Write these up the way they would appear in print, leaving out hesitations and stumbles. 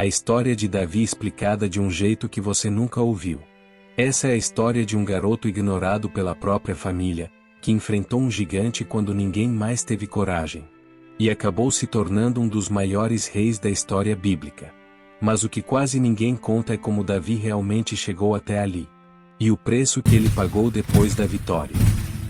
A história de Davi explicada de um jeito que você nunca ouviu. Essa é a história de um garoto ignorado pela própria família, que enfrentou um gigante quando ninguém mais teve coragem. E acabou se tornando um dos maiores reis da história bíblica. Mas o que quase ninguém conta é como Davi realmente chegou até ali. E o preço que ele pagou depois da vitória.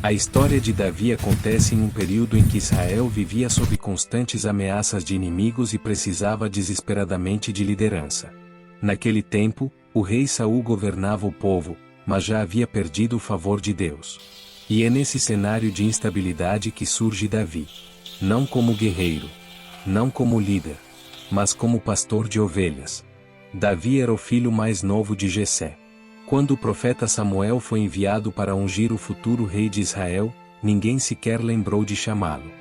A história de Davi acontece em um período em que Israel vivia sob constantes ameaças de inimigos e precisava desesperadamente de liderança. Naquele tempo, o rei Saul governava o povo, mas já havia perdido o favor de Deus. E é nesse cenário de instabilidade que surge Davi. Não como guerreiro, não como líder, mas como pastor de ovelhas. Davi era o filho mais novo de Jessé. Quando o profeta Samuel foi enviado para ungir o futuro rei de Israel, ninguém sequer lembrou de chamá-lo.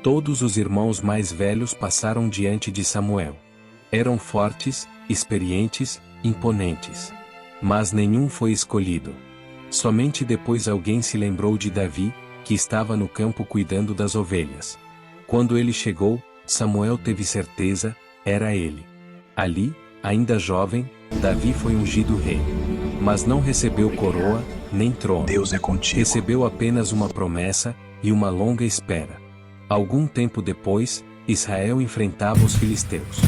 Todos os irmãos mais velhos passaram diante de Samuel. Eram fortes, experientes, imponentes. Mas nenhum foi escolhido. Somente depois alguém se lembrou de Davi, que estava no campo cuidando das ovelhas. Quando ele chegou, Samuel teve certeza, era ele. Ali, ainda jovem, Davi foi ungido rei. Mas não recebeu coroa, nem trono. Deus é contigo. Recebeu apenas uma promessa, e uma longa espera. Algum tempo depois, Israel enfrentava os filisteus.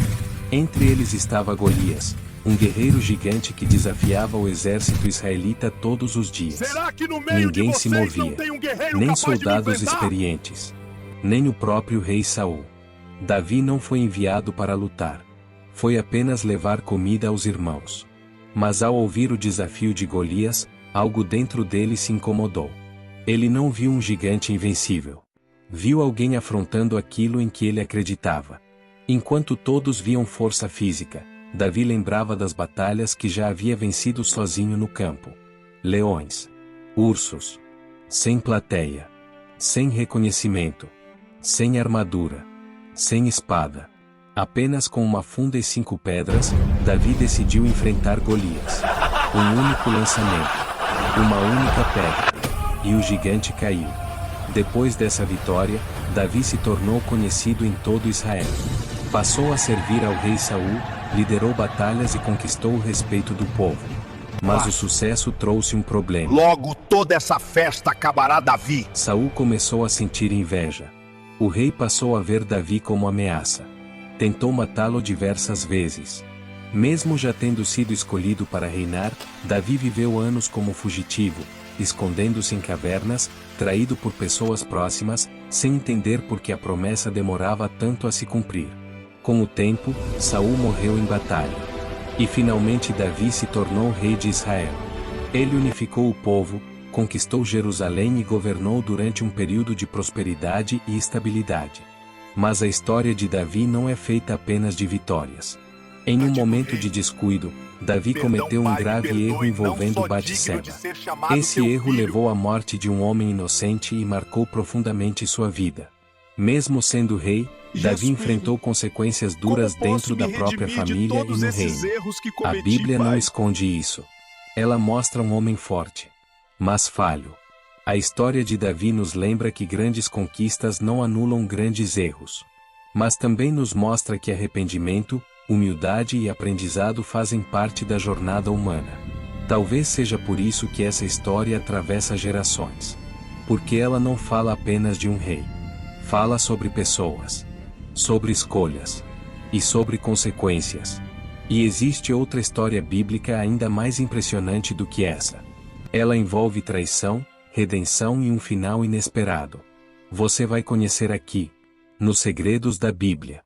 Entre eles estava Golias, um guerreiro gigante que desafiava o exército israelita todos os dias. Ninguém se movia, nem soldados experientes, nem o próprio rei Saul. Davi não foi enviado para lutar. Foi apenas levar comida aos irmãos. Mas ao ouvir o desafio de Golias, algo dentro dele se incomodou. Ele não viu um gigante invencível. Viu alguém afrontando aquilo em que ele acreditava. Enquanto todos viam força física, Davi lembrava das batalhas que já havia vencido sozinho no campo. Leões, ursos, sem plateia, sem reconhecimento, sem armadura, sem espada. Apenas com uma funda e 5 pedras, Davi decidiu enfrentar Golias. Um único lançamento, uma única pedra, e o gigante caiu. Depois dessa vitória, Davi se tornou conhecido em todo Israel. Passou a servir ao rei Saul, liderou batalhas e conquistou o respeito do povo. Mas o sucesso trouxe um problema. Logo toda essa festa acabará, Davi. Saul começou a sentir inveja. O rei passou a ver Davi como ameaça. Tentou matá-lo diversas vezes. Mesmo já tendo sido escolhido para reinar, Davi viveu anos como fugitivo, escondendo-se em cavernas, traído por pessoas próximas, sem entender por que a promessa demorava tanto a se cumprir. Com o tempo, Saul morreu em batalha. E finalmente Davi se tornou rei de Israel. Ele unificou o povo, conquistou Jerusalém e governou durante um período de prosperidade e estabilidade. Mas a história de Davi não é feita apenas de vitórias. Em um momento de descuido, Davi cometeu um grave erro envolvendo Batseba. Esse erro levou à morte de um homem inocente e marcou profundamente sua vida. Mesmo sendo rei, Davi enfrentou consequências duras dentro da própria família e no reino. A Bíblia não esconde isso. Ela mostra um homem forte, mas falho. A história de Davi nos lembra que grandes conquistas não anulam grandes erros. Mas também nos mostra que arrependimento, humildade e aprendizado fazem parte da jornada humana. Talvez seja por isso que essa história atravessa gerações. Porque ela não fala apenas de um rei. Fala sobre pessoas, sobre escolhas e sobre consequências. E existe outra história bíblica ainda mais impressionante do que essa. Ela envolve traição, redenção e um final inesperado. Você vai conhecer aqui, nos Segredos da Bíblia.